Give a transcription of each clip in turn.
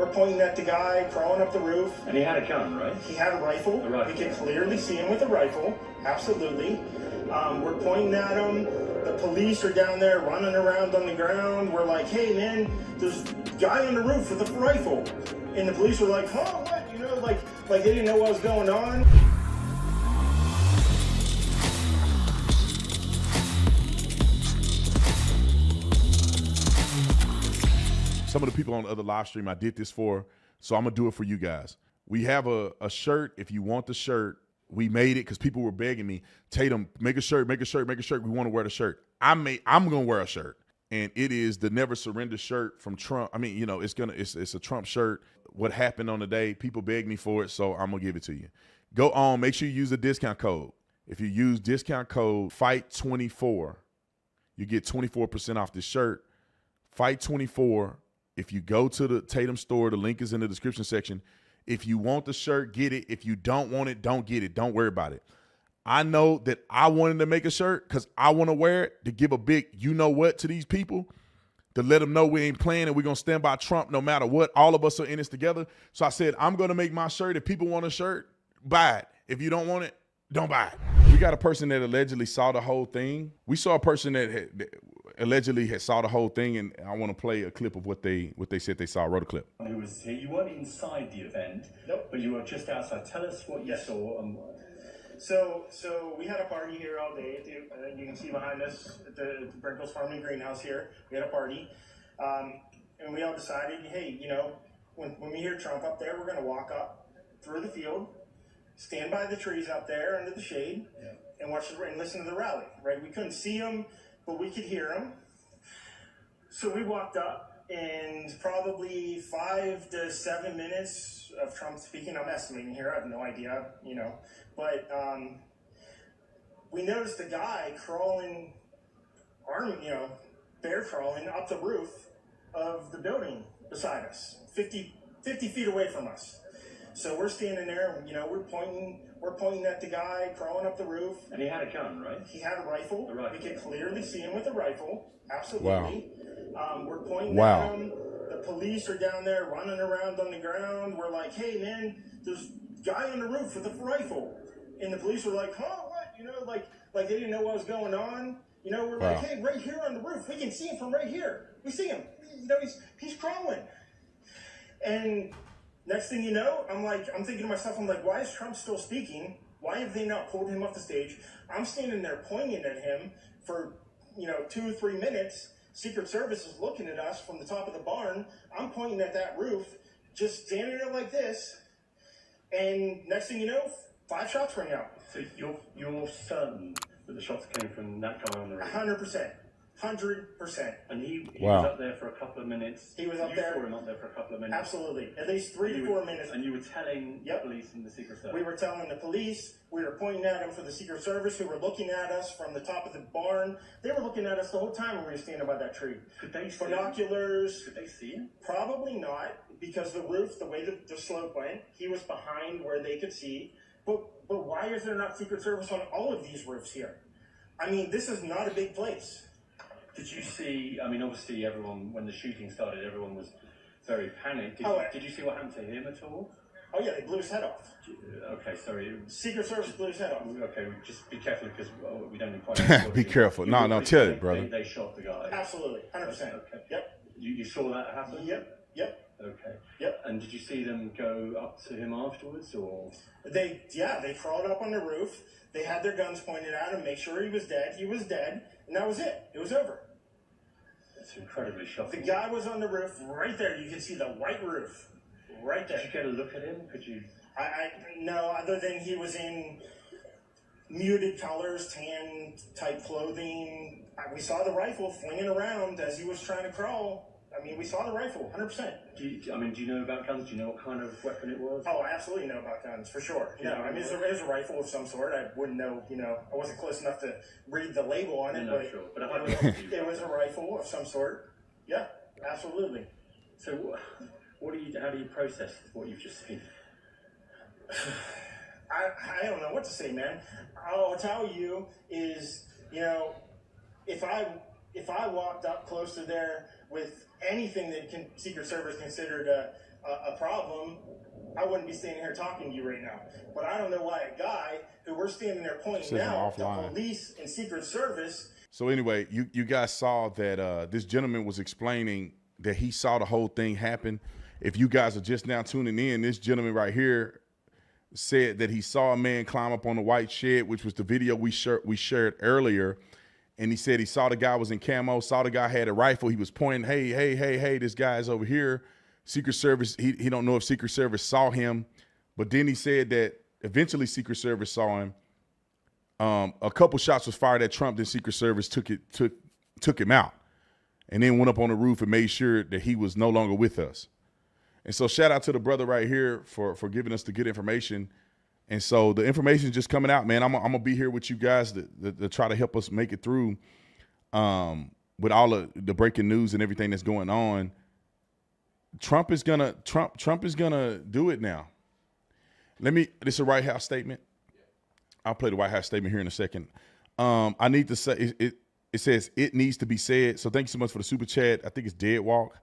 We're pointing at the guy crawling up the roof. And he had a gun, right? He had a rifle. We could clearly see him with a rifle. Absolutely. We're pointing at him. The police are down there running around on the ground. We're like, hey, man, there's a guy on the roof with a rifle. And the police were like, huh, what? You know, like they didn't know what was going on. Some of the people on the other live stream I did this for, so I'm going to do it for you guys. We have a shirt. If you want the shirt, we made it because people were begging me, Tatum, make a shirt, make a shirt, make a shirt. We want to wear the shirt. I'm going to wear a shirt. And it is the Never Surrender shirt from Trump. I mean, you know, it's a Trump shirt. What happened on the day, people begged me for it, so I'm going to give it to you. Go on, make sure you use the discount code. If you use discount code FIGHT24, you get 24% off this shirt. FIGHT24. If you go to the Tatum store, the link is in the description section. If you want the shirt, get it. If you don't want it, don't get it. Don't worry about it. I know that I wanted to make a shirt because I want to wear it to give a big you know what to these people, to let them know we ain't playing and we're going to stand by Trump no matter what. All of us are in this together. So I said, I'm going to make my shirt. If people want a shirt, buy it. If you don't want it, don't buy it. We got a person that allegedly saw the whole thing. We saw a person that allegedly had saw the whole thing, and I want to play a clip of what they said they saw. I wrote a clip. Who was here? You weren't inside the event, nope, but you were just outside. Tell us what you saw and what. So we had a party here all day. You can see behind us at the Brinkles Farm and Greenhouse here. We had a party, and we all decided, hey, you know, when we hear Trump up there, we're going to walk up through the field, stand by the trees out there under the shade, and watch and listen to the rally. Right? We couldn't see him, but we could hear him. So we walked up, and probably 5 to 7 minutes of Trump speaking. I'm estimating here. I have no idea, you know. But we noticed a guy crawling, bear crawling up the roof of the building beside us, 50 feet away from us. So we're standing there, and, you know, we're pointing at the guy crawling up the roof. And he had a gun, right? He had a rifle. We could clearly see him with a rifle. Absolutely. Wow. We're pointing at him. The police are down there running around on the ground. We're like, hey, man, there's a guy on the roof with a rifle. And the police were like, huh, what? You know, like they didn't know what was going on. You know, we're like, hey, right here on the roof. We can see him from right here. We see him. You know, he's crawling. And next thing you know, I'm thinking to myself, I'm like, why is Trump still speaking? Why have they not pulled him off the stage? I'm standing there pointing at him for, 2 or 3 minutes. Secret Service is looking at us from the top of the barn. I'm pointing at that roof, just standing there like this. And next thing you know, 5 shots ring out. So you're certain that the shots came from that guy on the roof? 100%. 100%. And he was up there for a couple of minutes. He was up there. You saw him up there for a couple of minutes. Absolutely. At least 3 to 4 minutes. And you were telling the police and the Secret Service? We were telling the police. We were pointing at them for the Secret Service, who were looking at us from the top of the barn. They were looking at us the whole time when we were standing by that tree. Could they see binoculars? Could they see him? Probably not, because the roof, the way the slope went, he was behind where they could see. But why is there not Secret Service on all of these roofs here? I mean, this is not a big place. Did you see, I mean, obviously everyone, when the shooting started, everyone was very panicked. Did you see what happened to him at all? Oh, yeah, they blew his head off. Okay, sorry. Secret Service blew his head off. Okay, just be careful because we don't quite... Be careful. No, tell it, brother. They shot the guy. Absolutely, 100%. Okay. Yep. You saw that happen? Yep. Okay. Yep. And did you see them go up to him afterwards, or...? They crawled up on the roof. They had their guns pointed at him, make sure he was dead. He was dead, and that was it. It was over. It's incredibly shocking. The guy was on the roof right there. You can see the white roof right there. Did you get a look at him? Could you? No, other than he was in muted colors, tan type clothing. We saw the rifle flinging around as he was trying to crawl. I mean, we saw the rifle, 100%. Do you know about guns? Do you know what kind of weapon it was? Oh, I absolutely know about guns, for sure. I mean, it was a rifle of some sort. I wouldn't know, I wasn't close enough to read the label on it, but it was a rifle of some sort. Yeah, absolutely. So how do you process what you've just seen? I don't know what to say, man. All I'll tell you is, if I walked up close to there with anything that Secret Service considered a problem, I wouldn't be standing here talking to you right now. But I don't know why a guy who we're standing there pointing out to police and Secret Service. So anyway, you guys saw that this gentleman was explaining that he saw the whole thing happen. If you guys are just now tuning in, this gentleman right here said that he saw a man climb up on the white shed, which was the video we shared earlier. And he said he saw the guy was in camo, saw the guy had a rifle. He was pointing, hey, this guy's over here. Secret Service, he don't know if Secret Service saw him. But then he said that eventually Secret Service saw him. A couple shots was fired at Trump, then Secret Service took him out. And then went up on the roof and made sure that he was no longer with us. And so shout out to the brother right here for giving us the good information. And so the information is just coming out, man. I'm gonna be here with you guys to try to help us make it through with all of the breaking news and everything that's going on. Trump is gonna do it now. This is a White House statement. I'll play the White House statement here in a second. I need to say it says it needs to be said. So thank you so much for the super chat. I think it's Dead Walk.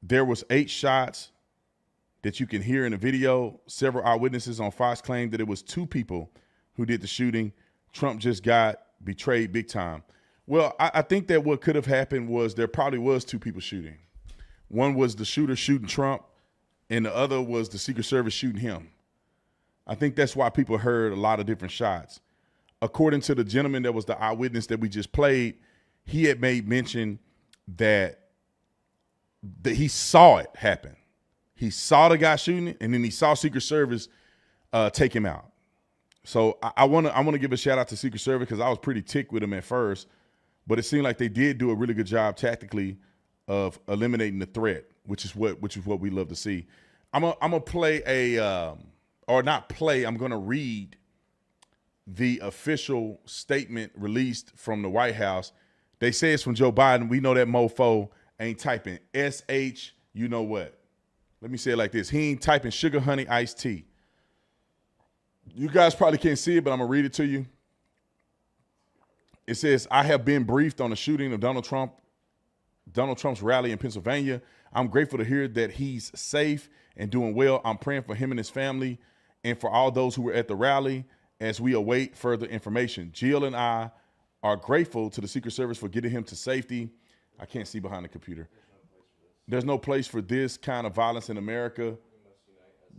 There was 8 shots that you can hear in the video. Several eyewitnesses on Fox claimed that it was 2 people who did the shooting. Trump just got betrayed big time. Well, I think that what could have happened was there probably was 2 people shooting. One was the shooter shooting Trump, and the other was the Secret Service shooting him. I think that's why people heard a lot of different shots. According to the gentleman that was the eyewitness that we just played, he had made mention that he saw it happen. He saw the guy shooting it, and then he saw Secret Service take him out. So I want to give a shout out to Secret Service because I was pretty ticked with him at first, but it seemed like they did do a really good job tactically of eliminating the threat, which is what we love to see. I'm gonna play I'm gonna read the official statement released from the White House. They say it's from Joe Biden. We know that mofo ain't typing SH, you know what? Let me say it like this. He ain't typing sugar, honey, iced tea. You guys probably can't see it, but I'm going to read it to you. It says, I have been briefed on the shooting of Donald Trump's rally in Pennsylvania. I'm grateful to hear that he's safe and doing well. I'm praying for him and his family and for all those who were at the rally as we await further information. Jill and I are grateful to the Secret Service for getting him to safety. I can't see behind the computer. There's no place for this kind of violence in America.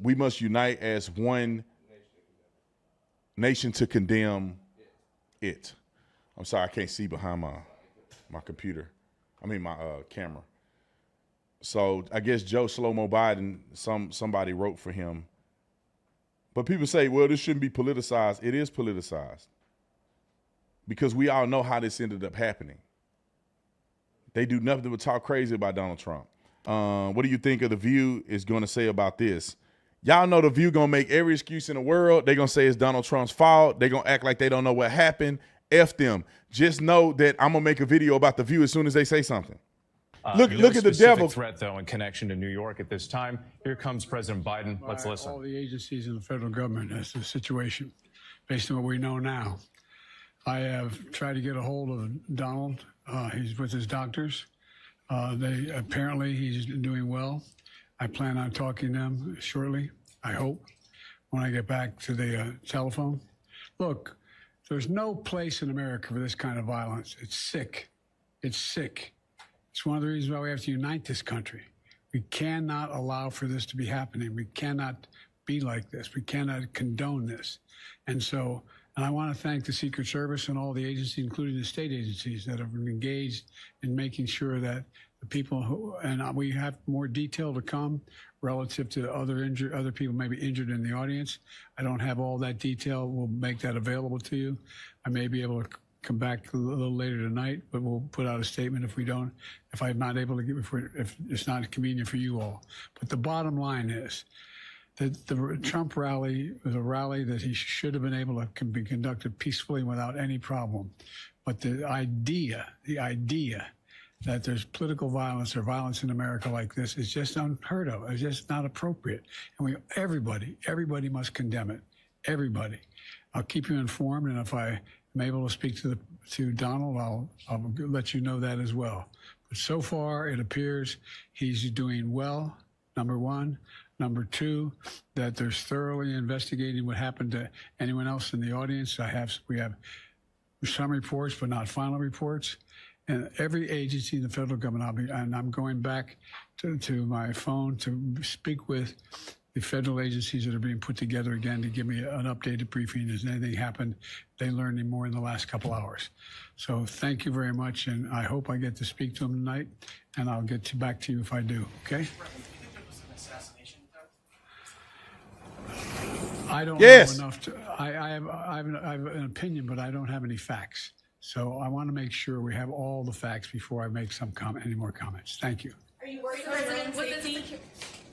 We must unite as one nation to condemn it. I'm sorry, I can't see behind my computer. My camera. So I guess Joe Slow-Mo Biden, somebody wrote for him. But people say, well, this shouldn't be politicized. It is politicized. Because we all know how this ended up happening. They do nothing but talk crazy about Donald Trump. What do you think of The View is going to say about this? Y'all know The View going to make every excuse in the world. They're going to say it's Donald Trump's fault. They're going to act like they don't know what happened. F them. Just know that I'm going to make a video about The View as soon as they say something. Look at the devil. Threat, though, in connection to New York at this time. Here comes President Biden. Let's listen. All the agencies in the federal government as the situation, based on what we know now. I have tried to get a hold of Donald. He's with his doctors. Apparently he's doing well. I plan on talking to them shortly, I hope, when I get back to the telephone. Look, there's no place in America for this kind of violence. It's sick. It's sick. It's one of the reasons why we have to unite this country. We cannot allow for this to be happening. We cannot be like this. We cannot condone this. And I want to thank the Secret Service and all the agencies, including the state agencies, that have been engaged in making sure that the people we have more detail to come relative to other people maybe injured in the audience. I don't have all that detail. We'll make that available to you. I may be able to come back a little later tonight, but we'll put out a statement if I'm not able to if it's not convenient for you all. But the bottom line is, the Trump rally was a rally that he should have been able to be conducted peacefully and without any problem. But the idea that there's political violence or violence in America like this is just unheard of. It's just not appropriate. And everybody must condemn it. Everybody. I'll keep you informed, and if I am able to speak to Donald, I'll let you know that as well. But so far, it appears he's doing well. number one. Number two, that they're thoroughly investigating what happened to anyone else in the audience. We have some reports, but not final reports. And every agency in the federal government, I'm going back to my phone to speak with the federal agencies that are being put together again to give me an updated briefing. Has anything happened? They learned any more in the last couple hours. So thank you very much, and I hope I get to speak to them tonight, and I'll get back to you if I do, okay? I don't know enough to, I have an opinion, but I don't have any facts. So I want to make sure we have all the facts before I make any more comments. Thank you. Are you worried about safety?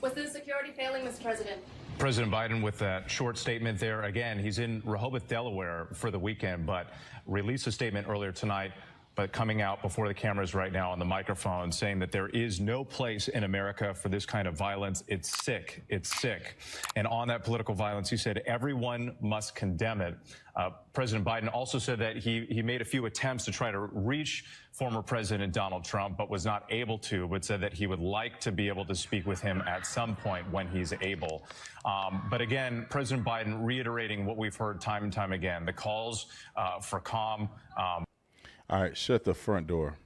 Was the security failing, Mr. President? President Biden with that short statement there. Again, he's in Rehoboth, Delaware for the weekend, but released a statement earlier tonight, but coming out before the cameras right now on the microphone saying that there is no place in America for this kind of violence. It's sick. It's sick. And on that political violence, he said everyone must condemn it. President Biden also said that he made a few attempts to try to reach former President Donald Trump, but was not able to, but said that he would like to be able to speak with him at some point when he's able. But again, President Biden reiterating what we've heard time and time again, the calls for calm. All right, shut the front door.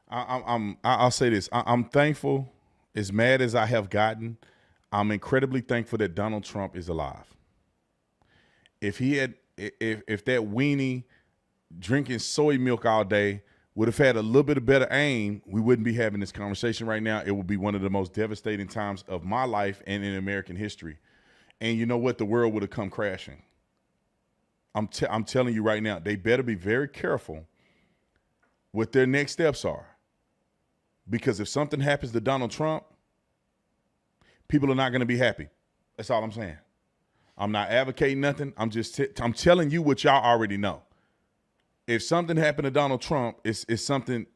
I'll say this. I'm thankful, as mad as I have gotten, I'm incredibly thankful that Donald Trump is alive. If that weenie drinking soy milk all day would have had a little bit of better aim, we wouldn't be having this conversation right now. It would be one of the most devastating times of my life and in American history. And you know what? The world would have come crashing. I'm telling you right now, they better be very careful what their next steps are. Because if something happens to Donald Trump, people are not going to be happy. That's all I'm saying. I'm not advocating nothing. I'm telling you what y'all already know. If something happened to Donald Trump, it's going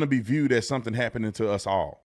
to be viewed as something happening to us all.